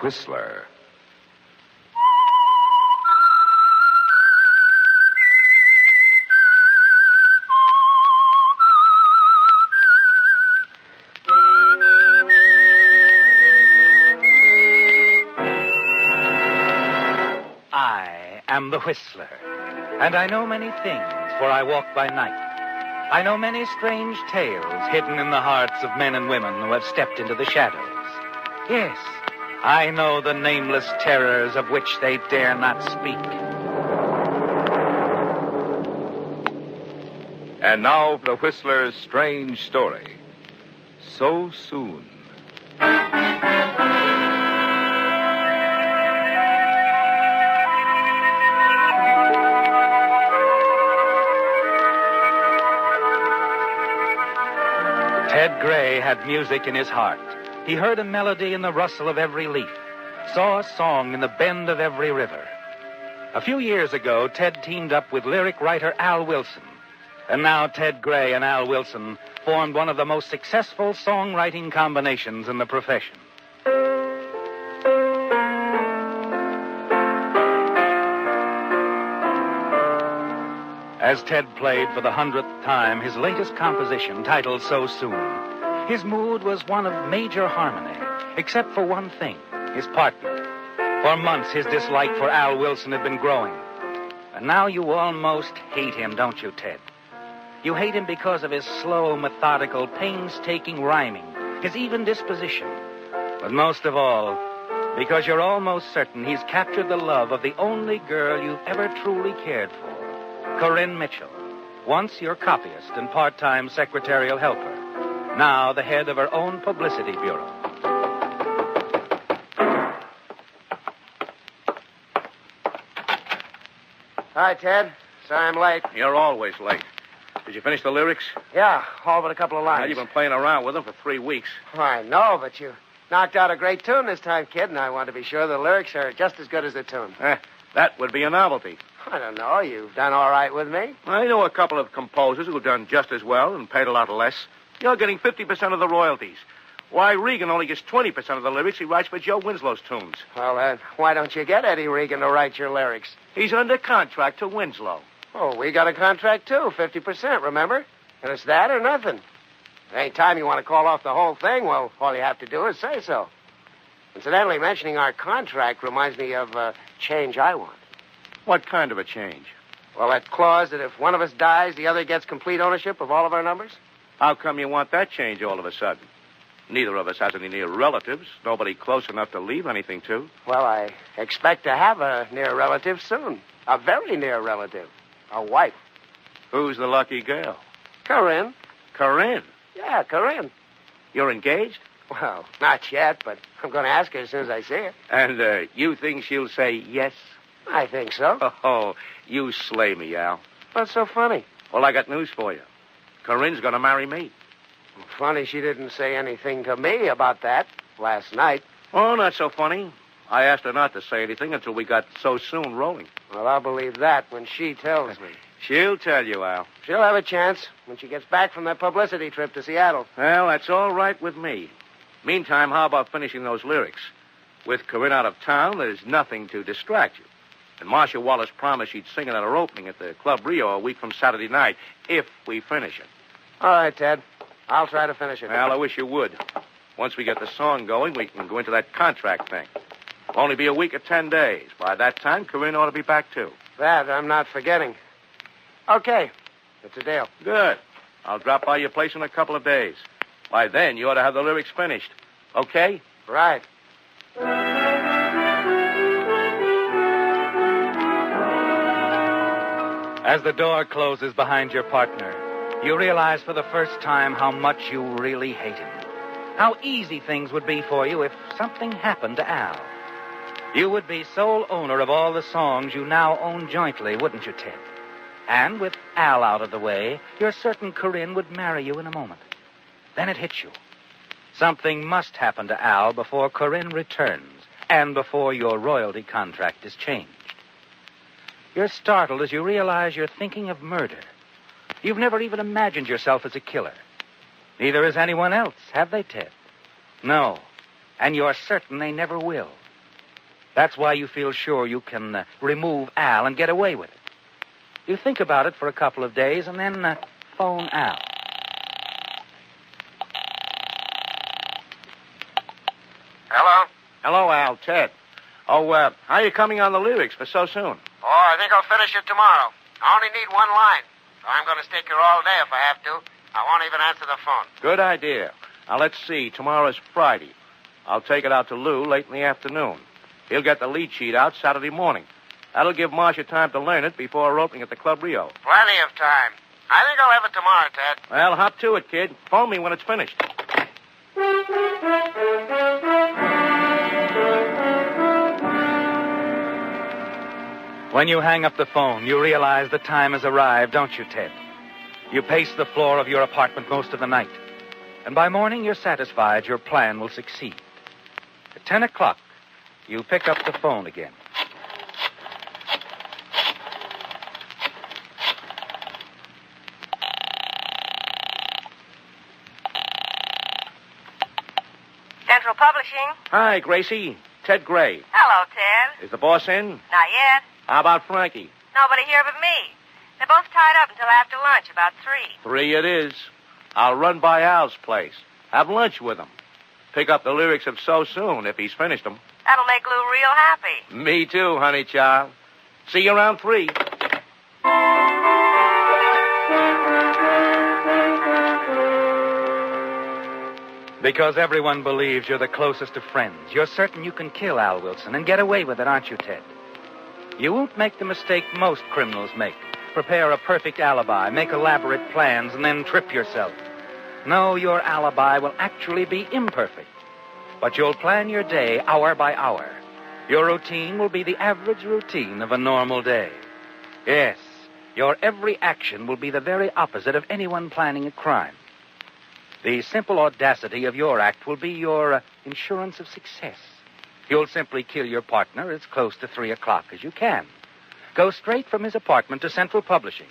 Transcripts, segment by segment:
Whistler. I am the Whistler, and I know many things, for I walk by night. I know many strange tales hidden in the hearts of men and women who have stepped into the shadows. Yes, I know the nameless terrors of which they dare not speak. And now for the Whistler's strange story. So Soon. Ted Gray had music in his heart. He heard a melody in the rustle of every leaf, saw a song in the bend of every river. A few years ago, Ted teamed up with lyric writer Al Wilson. And now Ted Gray and Al Wilson formed one of the most successful songwriting combinations in the profession. As Ted played for the 100th time his latest composition, titled So Soon, his mood was one of major harmony, except for one thing, his partner. For months, his dislike for Al Wilson had been growing. And now you almost hate him, don't you, Ted? You hate him because of his slow, methodical, painstaking rhyming, his even disposition. But most of all, because you're almost certain he's captured the love of the only girl you've ever truly cared for. Corinne Mitchell, once your copyist and part-time secretarial helper, now the head of her own publicity bureau. Hi, Ted. Sorry I'm late. You're always late. Did you finish the lyrics? Yeah, all but a couple of lines. Well, you've been playing around with them for 3 weeks. I know, but you knocked out a great tune this time, kid, and I want to be sure the lyrics are just as good as the tune. That would be a novelty. I don't know. You've done all right with me. I know a couple of composers who've done just as well and paid a lot less. You're getting 50% of the royalties. Why, Regan only gets 20% of the lyrics he writes for Joe Winslow's tunes. Well, why don't you get Eddie Regan to write your lyrics? He's under contract to Winslow. Oh, we got a contract, too, 50%, remember? And it's that or nothing. Any time you want to call off the whole thing, well, all you have to do is say so. Incidentally, mentioning our contract reminds me of a change I want. What kind of a change? Well, that clause that if one of us dies, the other gets complete ownership of all of our numbers. How come you want that change all of a sudden? Neither of us has any near relatives. Nobody close enough to leave anything to. Well, I expect to have a near relative soon. A very near relative. A wife. Who's the lucky girl? Corinne. Corinne? Yeah, Corinne. You're engaged? Well, not yet, but I'm going to ask her as soon as I see her. And you think she'll say yes? I think so. Oh, you slay me, Al. What's so funny? Well, I got news for you. Corinne's going to marry me. Funny she didn't say anything to me about that last night. Oh, not so funny. I asked her not to say anything until we got So Soon rolling. Well, I'll believe that when she tells me. She'll tell you, Al. She'll have a chance when she gets back from that publicity trip to Seattle. Well, that's all right with me. Meantime, how about finishing those lyrics? With Corinne out of town, there's nothing to distract you. And Marcia Wallace promised she'd sing it at her opening at the Club Rio a week from Saturday night, if we finish it. All right, Ted. I'll try to finish it. Well, I wish you would. Once we get the song going, we can go into that contract thing. It'll only be a week or 10 days. By that time, Corinne ought to be back, too. That I'm not forgetting. Okay. It's a deal. Good. I'll drop by your place in a couple of days. By then, you ought to have the lyrics finished. Okay? Right. As the door closes behind your partner, you realize for the first time how much you really hate him. How easy things would be for you if something happened to Al. You would be sole owner of all the songs you now own jointly, wouldn't you, Ted? And with Al out of the way, you're certain Corinne would marry you in a moment. Then it hits you. Something must happen to Al before Corinne returns and before your royalty contract is changed. You're startled as you realize you're thinking of murder. You've never even imagined yourself as a killer. Neither has anyone else, have they, Ted? No. And you're certain they never will. That's why you feel sure you can remove Al and get away with it. You think about it for a couple of days and then phone Al. Hello? Hello, Al. Ted. Oh, how are you coming on the lyrics for so soon? Oh, I think I'll finish it tomorrow. I only need one line, so I'm going to stick here all day if I have to. I won't even answer the phone. Good idea. Now, let's see. Tomorrow's Friday. I'll take it out to Lou late in the afternoon. He'll get the lead sheet out Saturday morning. That'll give Marcia time to learn it before her opening at the Club Rio. Plenty of time. I think I'll have it tomorrow, Ted. Well, hop to it, kid. Phone me when it's finished. When you hang up the phone, you realize the time has arrived, don't you, Ted? You pace the floor of your apartment most of the night. And by morning, you're satisfied your plan will succeed. At 10 o'clock, you pick up the phone again. Central Publishing. Hi, Gracie. Ted Gray. Hello, Ted. Is the boss in? Not yet. How about Frankie? Nobody here but me. They're both tied up until after lunch, about 3. 3 it is. I'll run by Al's place. Have lunch with him. Pick up the lyrics of So Soon if he's finished them. That'll make Lou real happy. Me too, honey child. See you around 3. Because everyone believes you're the closest of friends, you're certain you can kill Al Wilson and get away with it, aren't you, Ted? You won't make the mistake most criminals make. Prepare a perfect alibi, make elaborate plans, and then trip yourself. No, your alibi will actually be imperfect. But you'll plan your day hour by hour. Your routine will be the average routine of a normal day. Yes, your every action will be the very opposite of anyone planning a crime. The simple audacity of your act will be your insurance of success. You'll simply kill your partner as close to 3 o'clock as you can. Go straight from his apartment to Central Publishing,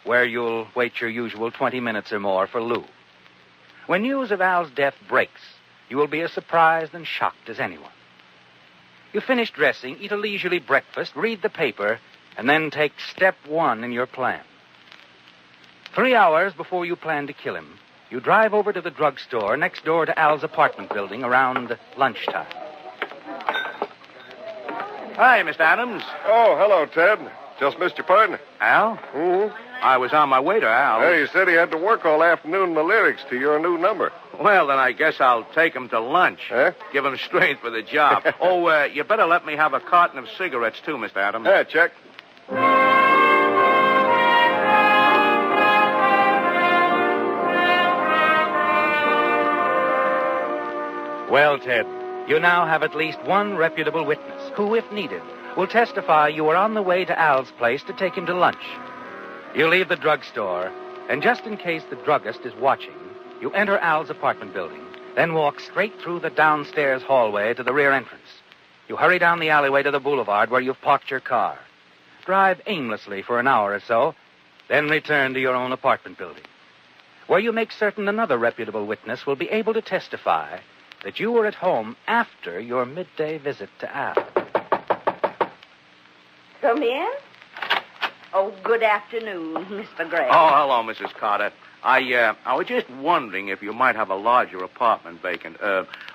where you'll wait your usual 20 minutes or more for Lou. When news of Al's death breaks, you will be as surprised and shocked as anyone. You finish dressing, eat a leisurely breakfast, read the paper, and then take step 1 in your plan. 3 hours before you plan to kill him, you drive over to the drugstore next door to Al's apartment building around lunchtime. Hi, Mr. Adams. Oh, hello, Ted. Just missed your partner. Al? Mm-hmm. I was on my way to Al. Hey, he said he had to work all afternoon on the lyrics to your new number. Well, then I guess I'll take him to lunch. Huh? Give him strength for the job. You better let me have a carton of cigarettes, too, Mr. Adams. Yeah, check. Well, Ted, you now have at least one reputable witness who, if needed, will testify you were on the way to Al's place to take him to lunch. You leave the drugstore, and just in case the druggist is watching, you enter Al's apartment building, then walk straight through the downstairs hallway to the rear entrance. You hurry down the alleyway to the boulevard where you've parked your car. Drive aimlessly for an hour or so, then return to your own apartment building, where you make certain another reputable witness will be able to testify that you were at home after your midday visit to Al. Come in. Oh, good afternoon, Mr. Gray. Oh, hello, Mrs. Carter. I was just wondering if you might have a larger apartment vacant,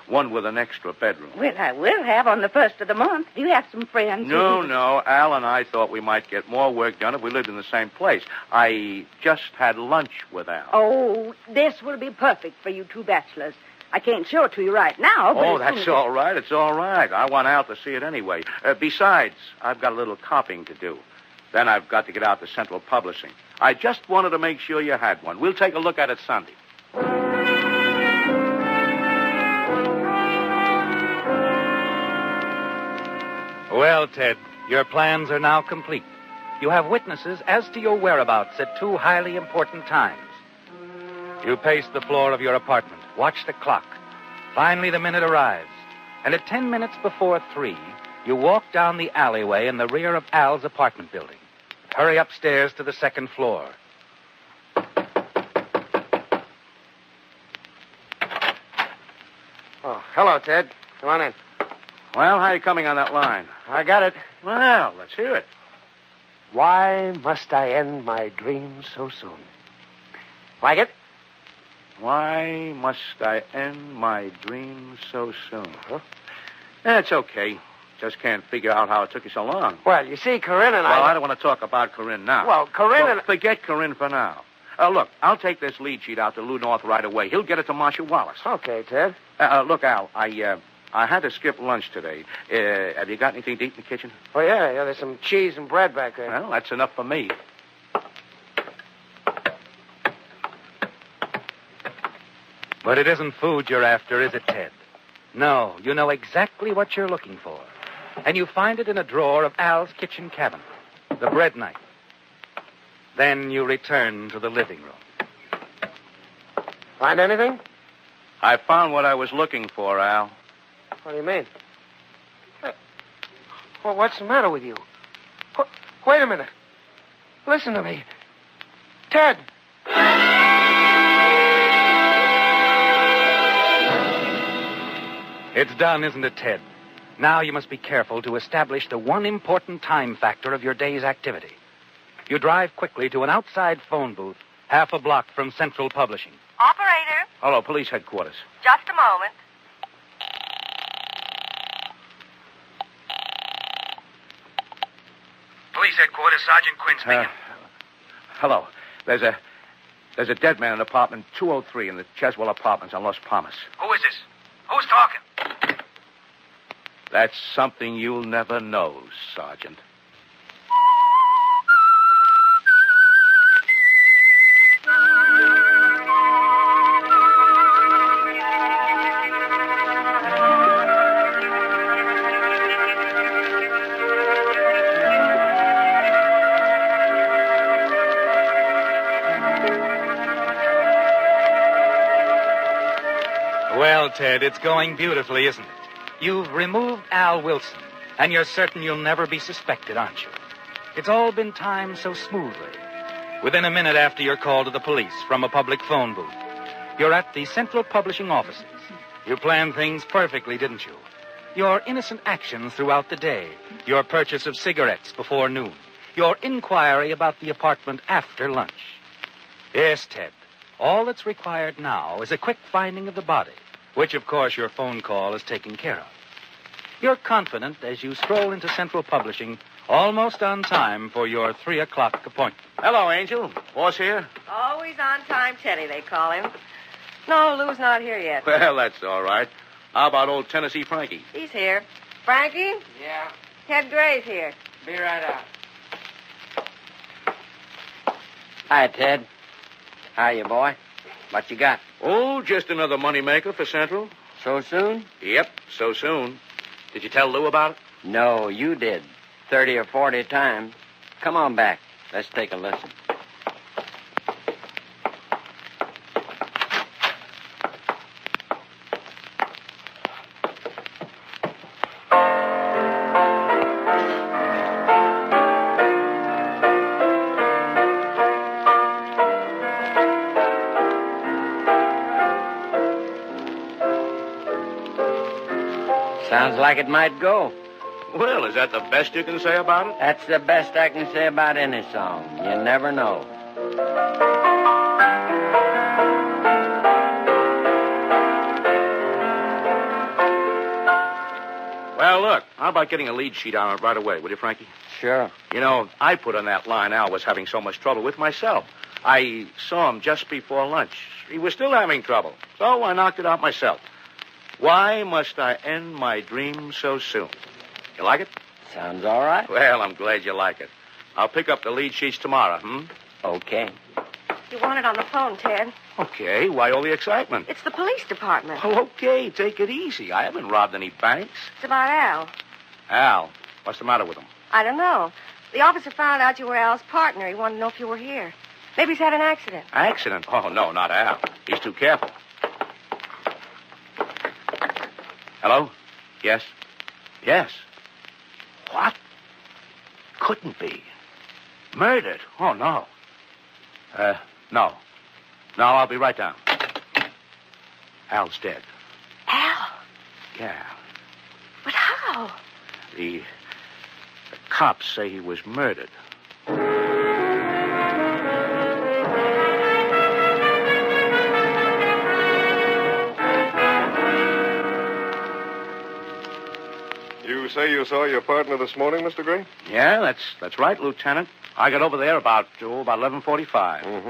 one with an extra bedroom. Well, I will have on the first of the month. Do you have some friends? No. Al and I thought we might get more work done if we lived in the same place. I just had lunch with Al. Oh, this will be perfect for you two bachelors. I can't show it to you right now. But Oh, that's all right. It's all right. I want Al to see it anyway. Besides, I've got a little copying to do. Then I've got to get out to Central Publishing. I just wanted to make sure you had one. We'll take a look at it Sunday. Well, Ted, your plans are now complete. You have witnesses as to your whereabouts at 2 highly important times. You pace the floor of your apartment, watch the clock. Finally, the minute arrives. And at 10 minutes before 3, you walk down the alleyway in the rear of Al's apartment building. Hurry upstairs to the 2nd floor. Oh, hello, Ted. Come on in. Well, how are you coming on that line? I got it. Well, let's hear it. Why must I end my dreams so soon? Like it? Why must I end my dreams so soon? Huh? It's okay. Just can't figure out how it took you so long. Well, you see, Corinne and Well, I don't want to talk about Corinne now. Well, Corinne and... Forget Corinne for now. Look, I'll take this lead sheet out to Lou North right away. He'll get it to Marshal Wallace. Okay, Ted. Look, Al, I had to skip lunch today. Have you got anything to eat in the kitchen? Oh, yeah, there's some cheese and bread back there. Well, that's enough for me. But it isn't food you're after, is it, Ted? No, you know exactly what you're looking for. And you find it in a drawer of Al's kitchen cabinet, the bread knife. Then you return to the living room. Find anything? I found what I was looking for, Al. What do you mean? Well, what's the matter with you? Wait a minute. Listen to me. Ted! It's done, isn't it, Ted? Now you must be careful to establish the one important time factor of your day's activity. You drive quickly to an outside phone booth half a block from Central Publishing. Operator, Hello, police headquarters. just a moment. Police headquarters, Sergeant Quinn speaking. Hello. There's a dead man in apartment 203 in the Cheswell Apartments on Los Palmas. Who is this? Who's talking? That's something you'll never know, Sergeant. Well, Ted, it's going beautifully, isn't it? You've removed Al Wilson, and you're certain you'll never be suspected, aren't you? It's all been timed so smoothly. Within a minute after your call to the police from a public phone booth, you're at the Central Publishing offices. You planned things perfectly, didn't you? Your innocent actions throughout the day, your purchase of cigarettes before noon, your inquiry about the apartment after lunch. Yes, Ted, all that's required now is a quick finding of the body, which, of course, your phone call is taken care of. You're confident as you stroll into Central Publishing, almost on time for your 3 o'clock appointment. Hello, Angel. Boss here? Always on time, Teddy, they call him. No, Lou's not here yet. Well, that's all right. How about old Tennessee Frankie? He's here. Frankie? Yeah, Ted Gray's here. be right out. Hi, Ted. How you, boy? What you got? Oh, just another moneymaker for Central. So soon? Yep, so soon. Did you tell Lou about it? No, you did. 30 or 40 times. Come on back. Let's take a listen. Sounds like it might go. Well, is that the best you can say about it? That's the best I can say about any song. You never know. Well, look, how about getting a lead sheet on it right away, will you, Frankie? Sure. You know, I put on that line Al was having so much trouble with myself. I saw him just before lunch. He was still having trouble, so I knocked it out myself. Why must I end my dream so soon? You like it? Sounds all right. Well, I'm glad you like it. I'll pick up the lead sheets tomorrow, Okay. You want it on the phone, Ted. Okay, why all the excitement? It's the police department. Oh, okay, take it easy. I haven't robbed any banks. It's about Al. Al, what's the matter with him? I don't know. The officer found out you were Al's partner. He wanted to know if you were here. Maybe he's had an accident. Accident? Oh, no, not Al. He's too careful. Hello? Yes? Yes. What? Couldn't be. Murdered? Oh, no. No. No, I'll be right down. Al's dead. Al? Yeah. But how? Oh, The cops say he was murdered. You say you saw your partner this morning, Mr. Gray? Yeah, that's right, Lieutenant. I got over there about 11:45. Mm-hmm.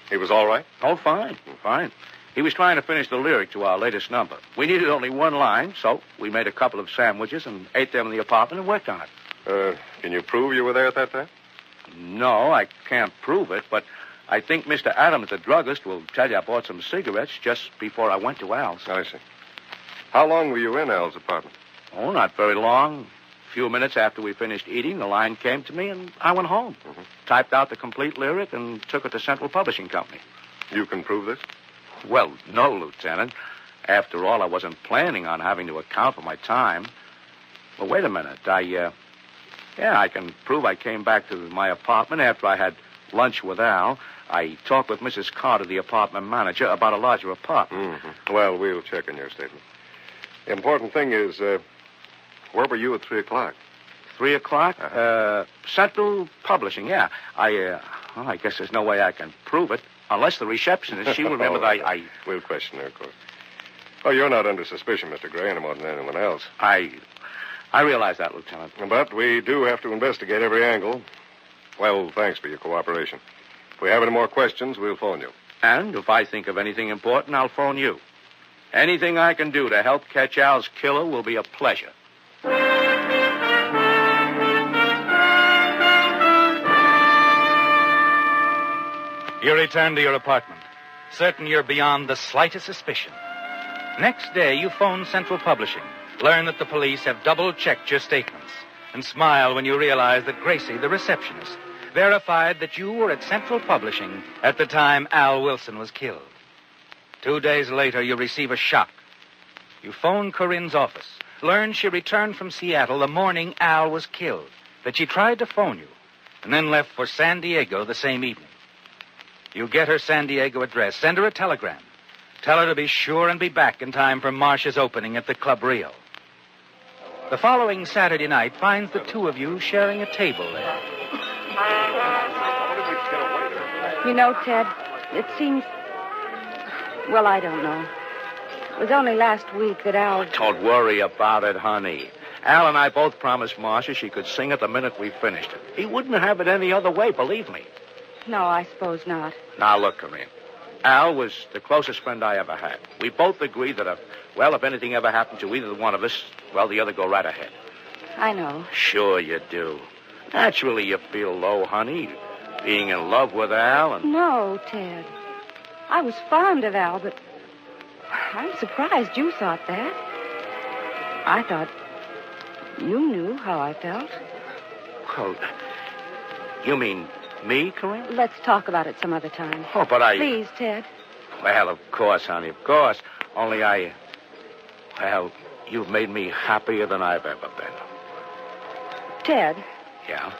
He was all right? Oh, fine. He was trying to finish the lyric to our latest number. We needed only one line, so we made a couple of sandwiches and ate them in the apartment and worked on it. Can you prove you were there at that time? No, I can't prove it, but I think Mr. Adams, the druggist, will tell you I bought some cigarettes just before I went to Al's. I see. How long were you in Al's apartment? Oh, not very long. A few minutes after we finished eating, the line came to me, and I went home. Mm-hmm. Typed out the complete lyric and took it to Central Publishing Company. You can prove this? Well, no, Lieutenant. After all, I wasn't planning on having to account for my time. Well, wait a minute. I can prove I came back to my apartment after I had lunch with Al. I talked with Mrs. Carter, the apartment manager, about a larger apartment. Mm-hmm. Well, we'll check on your statement. The important thing is, where were you at 3 o'clock? 3 o'clock? Uh-huh. Central Publishing, yeah. I guess there's no way I can prove it. Unless the receptionist, she will remember that I... We'll question her, of course. Oh, you're not under suspicion, Mr. Gray, any more than anyone else. I realize that, Lieutenant. But we do have to investigate every angle. Well, thanks for your cooperation. If we have any more questions, we'll phone you. And if I think of anything important, I'll phone you. Anything I can do to help catch Al's killer will be a pleasure. You return to your apartment, certain you're beyond the slightest suspicion. Next day, you phone Central Publishing, learn that the police have double-checked your statements, and smile when you realize that Gracie, the receptionist, verified that you were at Central Publishing at the time Al Wilson was killed. 2 days later, you receive a shock. You phone Corinne's office, learn she returned from Seattle the morning Al was killed, that she tried to phone you, and then left for San Diego the same evening. You get her San Diego address, send her a telegram. Tell her to be sure and be back in time for Marcia's opening at the Club Rio. The following Saturday night finds the two of you sharing a table there. You know, Ted, it seems... Well, I don't know. It was only last week that Al... Don't worry about it, honey. Al and I both promised Marcia she could sing it the minute we finished it. He wouldn't have it any other way, believe me. No, I suppose not. Now, look, Corinne. Al was the closest friend I ever had. We both agreed that if anything ever happened to either one of us, well, the other go right ahead. I know. Sure you do. Naturally, you feel low, honey. Being in love with Al and... No, Ted. I was fond of Al, but I'm surprised you thought that. I thought you knew how I felt. Well, you mean me, Corinne? Let's talk about it some other time. Oh, but Please, Ted. Well, of course, honey, of course. Only well, you've made me happier than I've ever been. Ted, Yeah?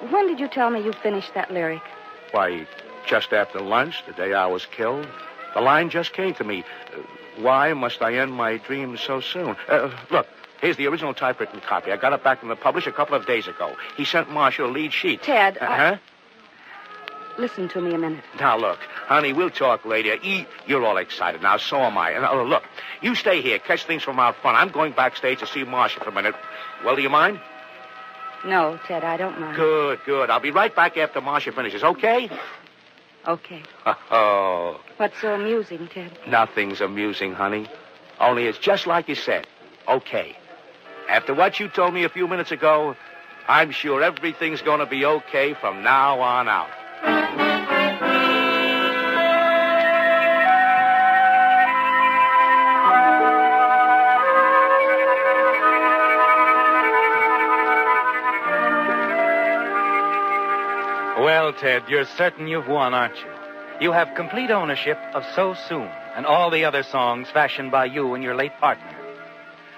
when did you tell me you finished that lyric? Why, just after lunch, the day I was killed. The line just came to me. Why must I end my dreams so soon? Look, here's the original typewritten copy. I got it back from the publisher a couple of days ago. He sent Marshall a lead sheet. Ted, Huh? Listen to me a minute. Now, look, honey, we'll talk later. You're all excited now, so am I. And, look, you stay here, catch things from out front. I'm going backstage to see Marcia for a minute. Well, do you mind? No, Ted, I don't mind. Good. I'll be right back after Marcia finishes, okay? Okay. Oh, What's so amusing, Ted? nothing's amusing, honey. Only it's just like you said. Okay. After what you told me a few minutes ago, I'm sure everything's going to be okay from now on out. Well, Ted, you're certain you've won, aren't you? You have complete ownership of So Soon and all the other songs fashioned by you and your late partner.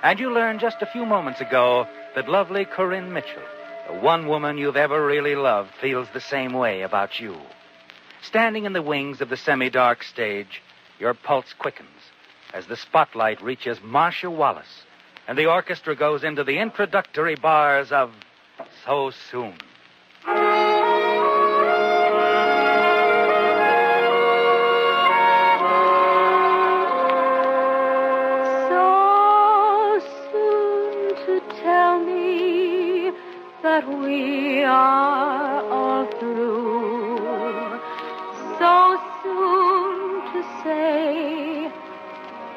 And you learned just a few moments ago that lovely Corinne Mitchell, the one woman you've ever really loved, feels the same way about you. Standing in the wings of the semi-dark stage, your pulse quickens as the spotlight reaches Marcia Wallace, and the orchestra goes into the introductory bars of So Soon. That we are all through. So soon to say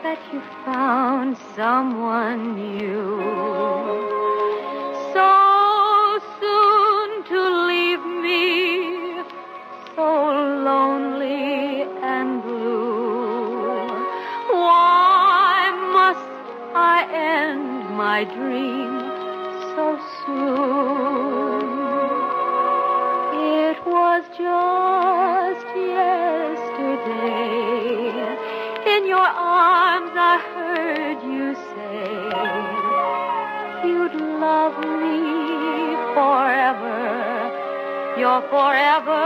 that you found someone new. So soon to leave me so lonely and blue. Why must I end my dream so soon? It was just yesterday. In your arms I heard you say you'd love me forever. Your forever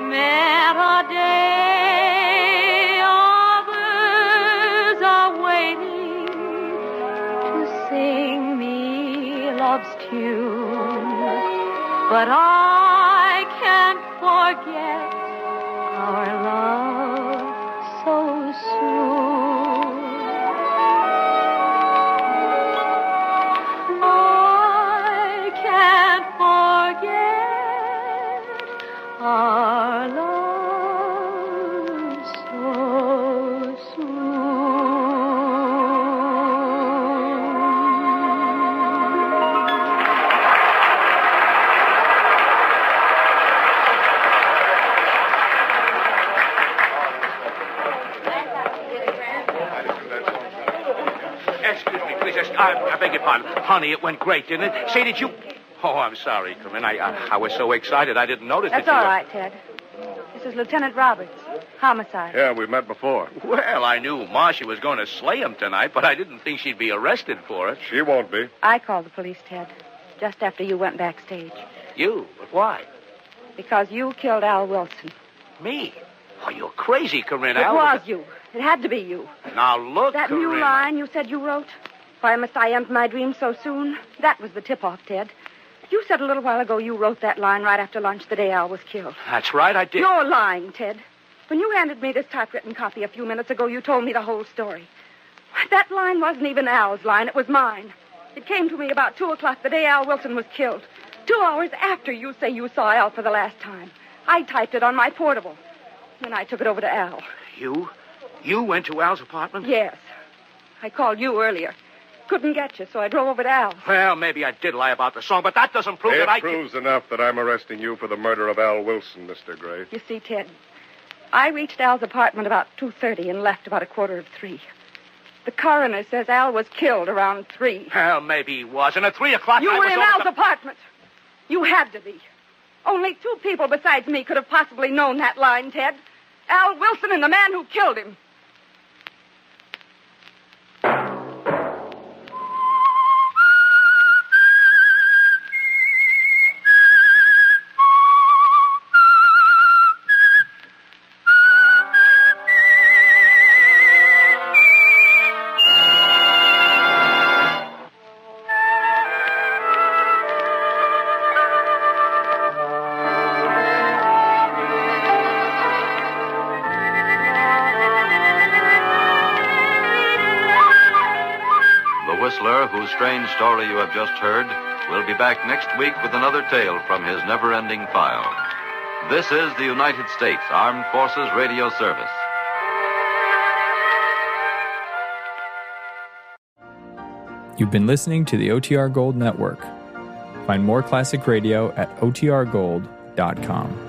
meant a day. Others are waiting to sing me love's tune, but I can't forget our love so soon. I can't forget our love so soon. Excuse me, please. I beg your pardon. Honey, it went great, didn't it? Say, did you... Oh, I'm sorry, Corinne. I was so excited I didn't notice That's that you all were- right, Ted. This is Lieutenant Roberts. Homicide. Yeah, we've met before. Well, I knew Marcia was going to slay him tonight, but I didn't think she'd be arrested for it. She won't be. I called the police, Ted, just after you went backstage. You? But why? Because you killed Al Wilson. Me? Oh, you're crazy, Corinne. It Al was you. It had to be you. Now, look, That Corinne. new line you said you wrote, "Why must I end my dream so soon?" That was the tip-off, Ted. You said a little while ago you wrote that line right after lunch the day Al was killed. That's right, I did. You're lying, Ted. When you handed me this typewritten copy a few minutes ago, you told me the whole story. That line wasn't even Al's line. It was mine. It came to me about 2 o'clock the day Al Wilson was killed. 2 hours after you say you saw Al for the last time. I typed it on my portable. Then I took it over to Al. You went to Al's apartment? Yes. I called you earlier. Couldn't get you, so I drove over to Al's. Well, maybe I did lie about the song, but that doesn't prove that I... It proves enough that I'm arresting you for the murder of Al Wilson, Mr. Gray. You see, Ted, I reached Al's apartment about 2:30 and left about 2:45. The coroner says Al was killed around 3. Well, maybe he was. And at 3 o'clock, You I were was in over Al's the- apartment. You had to be. Only 2 people besides me could have possibly known that line, Ted. Al Wilson and the man who killed him. Whistler, whose strange story you have just heard, will be back next week with another tale from his never-ending file. This is the United States Armed Forces Radio Service. You've been listening to the OTR Gold Network. Find more classic radio at otrgold.com.